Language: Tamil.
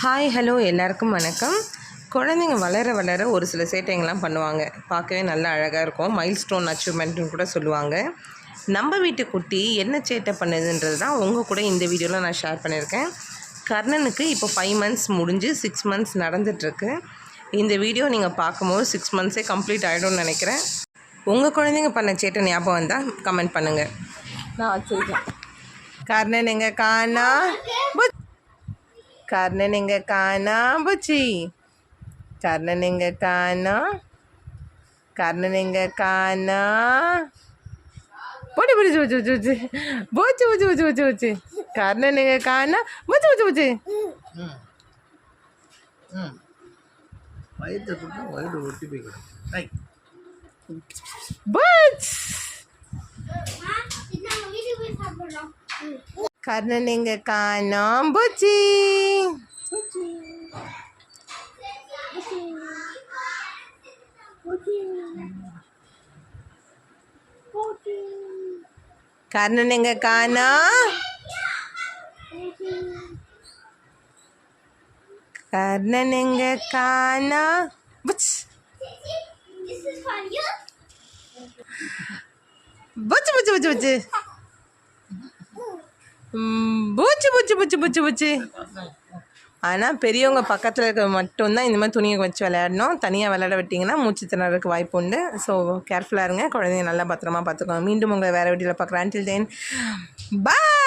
ஹாய் ஹலோ எல்லாருக்கும் வணக்கம். குழந்தைங்க வளர வளர ஒரு சில சேட்டைங்கள்லாம் பண்ணுவாங்க. பார்க்கவே நல்லா அழகாக இருக்கும். மைல்ஸ்டோன் அச்சீவ்மெண்ட்டுன்னு கூட சொல்லுவாங்க. நம்ம வீட்டு குட்டி என்ன சேட்டை பண்ணுதுன்றது தான் உங்கள் கூட இந்த வீடியோவில் நான் ஷேர் பண்ணியிருக்கேன். கர்ணனுக்கு இப்போ 5 மந்த்ஸ் முடிஞ்சு 6 மந்த்ஸ் நடந்துகிட்ருக்கு. இந்த வீடியோ நீங்கள் பார்க்கும்போது 6 மந்த்ஸே கம்ப்ளீட் ஆகிடும்னு நினைக்கிறேன். உங்கள் குழந்தைங்க பண்ண சேட்டை ஞாபகம் வந்தால் கமெண்ட் பண்ணுங்கள். நான் வச்சுருக்கேன். கர்ணன் எங்கே காணா? கர்ணன் எங்கே காணா புச்சி? கர்ணன் எங்கே காணா? கர்ணன் எங்கே காணா? போடி புடிச்சு புச்சு புச்சு புச்சு போச்சு புச்சு புச்சு புச்சு புச்சு கர்ணன் எங்கே காணா? புச்சு புச்சு புச்சு வயிறு ஒட்டி போய்க்கிறேன். கர்ணன் எங்கே காணோம் புச்சி? கர்ணன் எங்கே காணா? கர்ணன் எங்கே காணா? புச் புச்சு புச்சு புச்சு புச்சு பூச்சி பூச்சி பூச்சி பூச்சி பூச்சி. ஆனால் பெரியவங்க பக்கத்தில் இருக்க மட்டும்தான் இந்த மாதிரி துணியை வச்சு விளையாடணும். தனியாக விளையாட விட்டிங்கன்னா மூச்சு திணறதுக்கு வாய்ப்பு உண்டு. ஸோ கேர்ஃபுல்லாக இருங்க. குழந்தைங்க நல்லா பத்திரமா பார்த்துக்கோங்க. மீண்டும் உங்களை வேறு வீடியோவில் பார்க்குறேன். Until then, bye.